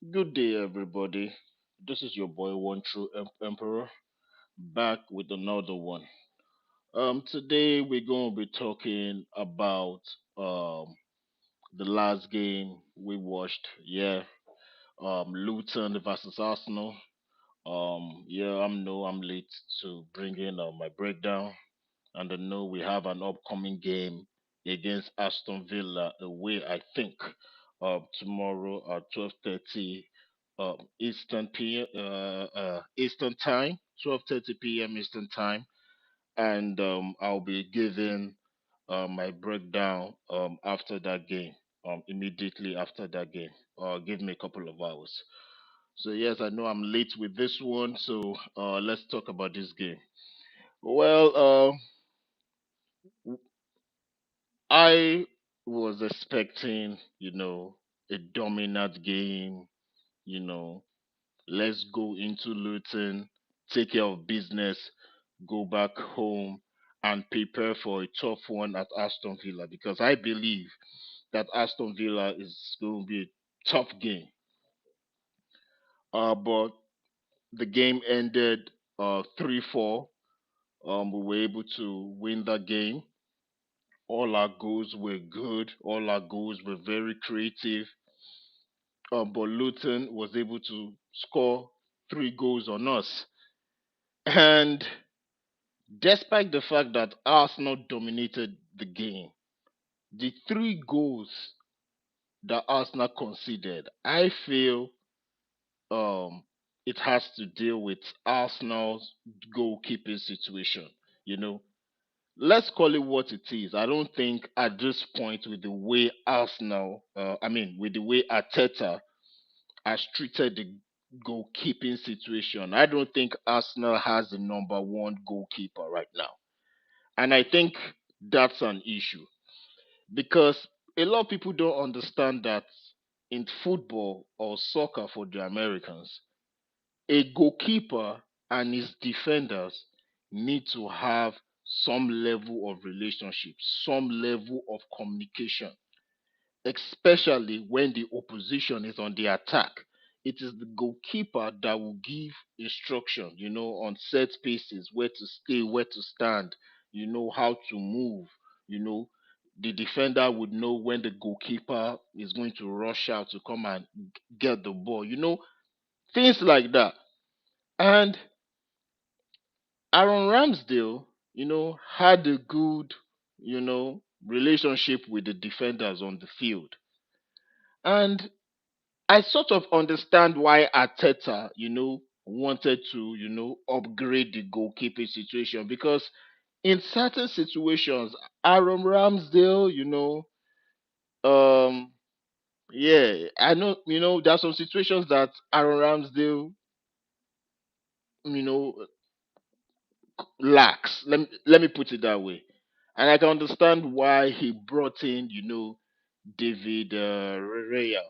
Good day, everybody. This is your boy, One True Emperor, back with another one. Today we're going to be talking about the last game we watched. Yeah, Luton versus Arsenal. Yeah, I'm late to bring in my breakdown, and I know we have an upcoming game against Aston Villa away. I think tomorrow at 12:30 Eastern Eastern time, 12:30 p.m. Eastern time, and I'll be giving my breakdown after that game. Immediately after that game. Give me a couple of hours. So yes, I know I'm late with this one. So let's talk about this game. Well, I was expecting, a dominant game, you know, let's go into Luton, take care of business, go back home, and prepare for a tough one at Aston Villa because I believe that Aston Villa is going to be a tough game. But the game ended 3-4. We were able to win that game. All our goals were good. All our goals were very creative. But Luton was able to score 3 goals on us. And despite the fact that Arsenal dominated the game, the 3 goals that Arsenal conceded, I feel um, it has to deal with Arsenal's goalkeeping situation. You know, let's call it what it is. I don't think at this point, with the way with the way Arteta has treated the goalkeeping situation, I don't think Arsenal has the number one goalkeeper right now. And I think that's an issue because a lot of people don't understand that in football or soccer for the Americans, a goalkeeper and his defenders need to have some level of relationship, some level of communication, especially when the opposition is on the attack. It is the goalkeeper that will give instruction, on set spaces, where to stay, where to stand, how to move, you know. The defender would know when the goalkeeper is going to rush out to come and get the ball, things like that. And Aaron Ramsdale, had a good, relationship with the defenders on the field. And I sort of understand why Arteta, wanted to, upgrade the goalkeeping situation because in certain situations, Aaron Ramsdale, um, yeah, I know, there are some situations that Aaron Ramsdale, you know, lacks. Let me put it that way, and I can understand why he brought in, David Raya.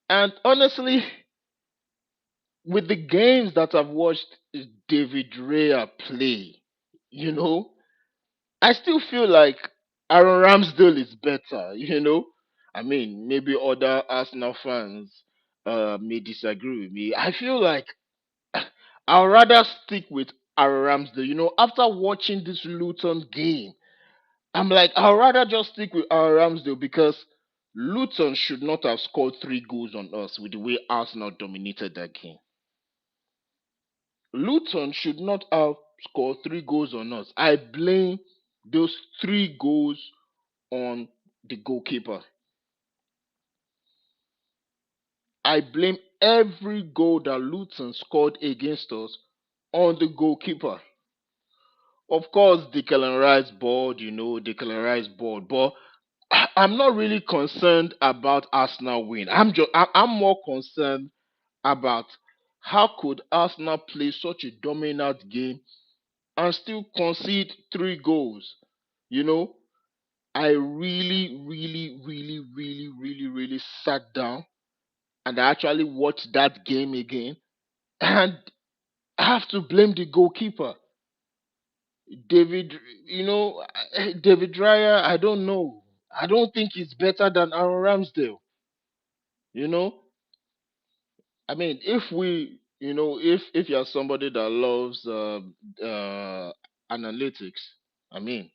And honestly, with the games that I've watched David Raya play, you know, I still feel like Aaron Ramsdale is better. I mean, maybe other Arsenal fans may disagree with me. I feel like I'd rather stick with Aaron Ramsdale. After watching this Luton game, I'm like, I'd rather just stick with Aaron Ramsdale because Luton should not have scored 3 goals on us with the way Arsenal dominated that game. Luton should not have scored 3 goals on us. I blame those 3 goals on the goalkeeper. I blame every goal that Luton scored against us on the goalkeeper. Of course, Declan Rice board, Declan Rice board, but I'm not really concerned about Arsenal win. I'm more concerned about how could Arsenal play such a dominant game and still concede 3 goals. You know, I really, really, really, really, really, really sat down and I actually watched that game again, and I have to blame the goalkeeper, David. David Raya. I don't know. I don't think he's better than Aaron Ramsdale. You know, I mean, if we, if you're somebody that loves analytics, I mean,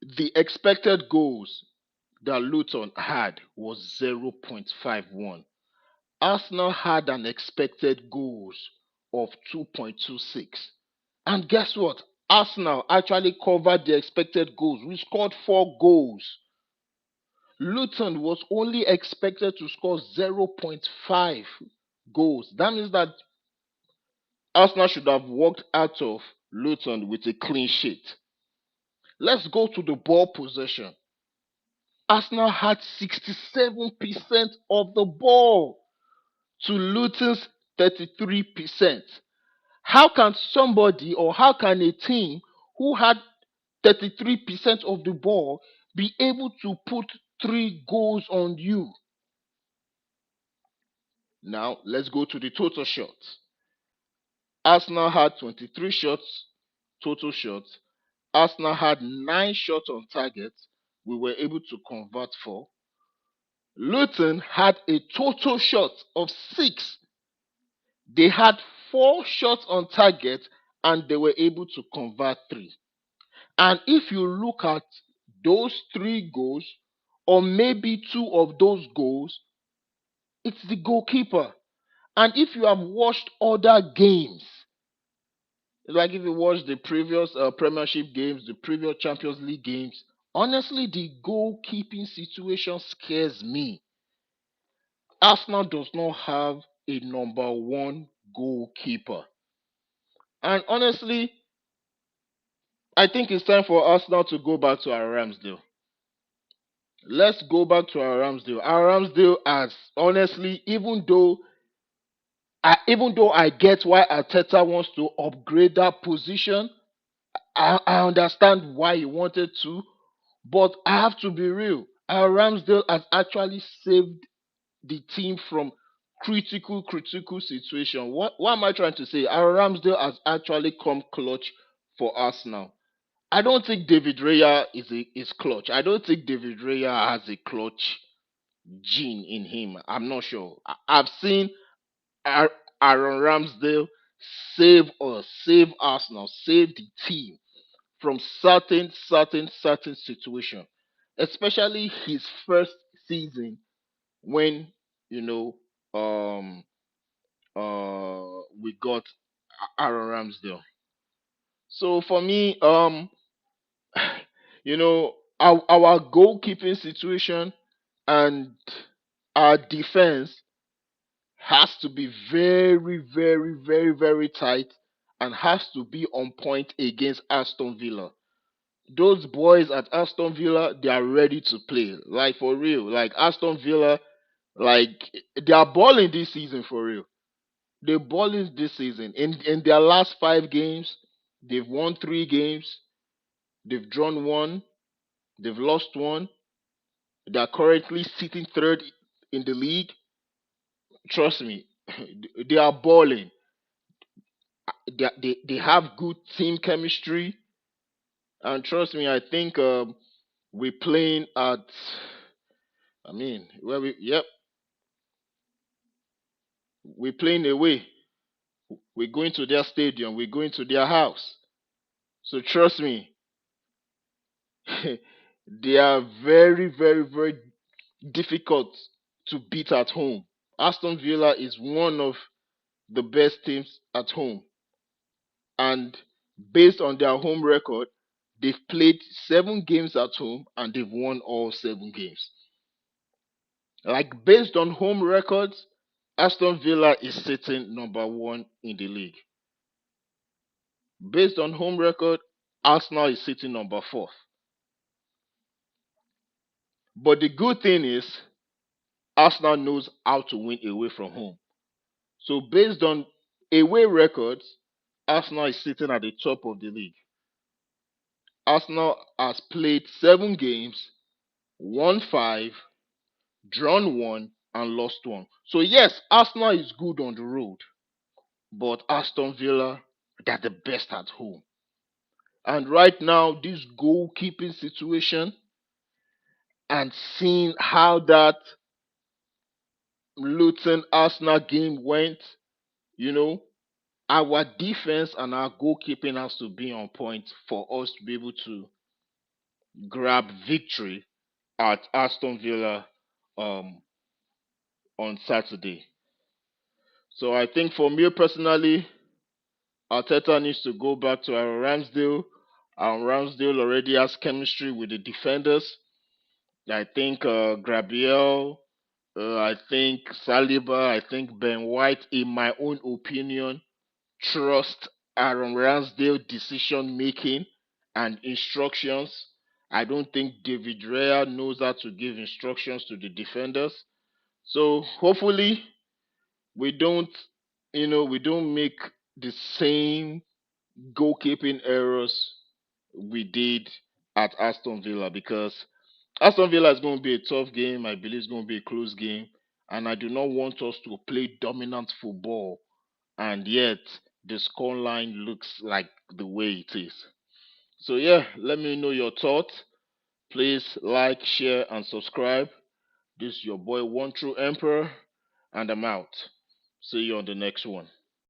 the expected goals that Luton had was 0.51. Arsenal had an expected goals of 2.26. And guess what? Arsenal actually covered the expected goals. We scored 4 goals. Luton was only expected to score zero point 0.5 goals. That means that Arsenal should have walked out of Luton with a clean sheet. Let's go to the ball possession. Arsenal had 67% of the ball to Luton's 33%. How can somebody or how can a team who had 33% of the ball be able to put 3 goals on you? Now, let's go to the total shots. Arsenal had 23 shots, total shots. Arsenal had 9 shots on target. We were able to convert 4. Luton had a total shot of 6. They had 4 shots on target and they were able to convert 3. And if you look at those 3 goals, or maybe 2 of those goals, it's the goalkeeper. And if you have watched other games, like if you watch the previous Premiership games, the previous Champions League games, honestly, the goalkeeping situation scares me. Arsenal does not have a number one goalkeeper. And honestly, I think it's time for Arsenal to go back to our Ramsdale. Let's go back to our Ramsdale. Our Ramsdale has honestly, even though I get why Arteta wants to upgrade that position, I understand why he wanted to, but I have to be real. Our Ramsdale has actually saved the team from critical situation. What am I trying to say? Our Ramsdale has actually come clutch for us now. I don't think David Raya is clutch. I don't think David Raya has a clutch gene in him. I'm not sure. I've seen Aaron Ramsdale save us, save Arsenal, save the team from certain situation, especially his first season when you know um we got Aaron Ramsdale. So for me, our goalkeeping situation and our defense has to be very tight and has to be on point against Aston Villa. Those boys at Aston Villa, they are ready to play. Like for real. Like Aston Villa, like they are balling this season for real. They're balling this season. In their last 5 games, they've won 3 games, they've drawn one, they've lost one. They are currently sitting third in the league. Trust me, they are balling. They have good team chemistry, and trust me, I think we're playing at. I mean, where we yep, we're playing away. We're going to their stadium. We're going to their house. So trust me, they are very difficult to beat at home. Aston Villa is one of the best teams at home, and based on their home record, they've played 7 games at home and they've won all 7 games. Like based on home records, Aston Villa is sitting number one in the league. Based on home record, Arsenal is sitting number fourth. But the good thing is, Arsenal knows how to win away from home. So based on away records, Arsenal is sitting at the top of the league. Arsenal has played 7 games, won five, drawn one, and lost one. So yes, Arsenal is good on the road, but Aston Villa, they're the best at home. And right now, this goalkeeping situation and seeing how that Luton Arsenal game went, you know, our defense and our goalkeeping has to be on point for us to be able to grab victory at Aston Villa um, on Saturday. So I think for me personally, Arteta needs to go back to our Ramsdale. Ramsdale already has chemistry with the defenders. I think Gabriel, I think Saliba, I think Ben White, in my own opinion, trust Aaron Ramsdale decision making and instructions. I don't think David Raya knows how to give instructions to the defenders. So hopefully we don't, we don't make the same goalkeeping errors we did at Aston Villa, because Aston Villa is going to be a tough game. I believe it's going to be a close game, and I do not want us to play dominant football and yet the scoreline looks like the way it is. So yeah, let me know your thoughts. Please like, share, and subscribe. This is your boy One True Emperor, and I'm out. See you on the next one.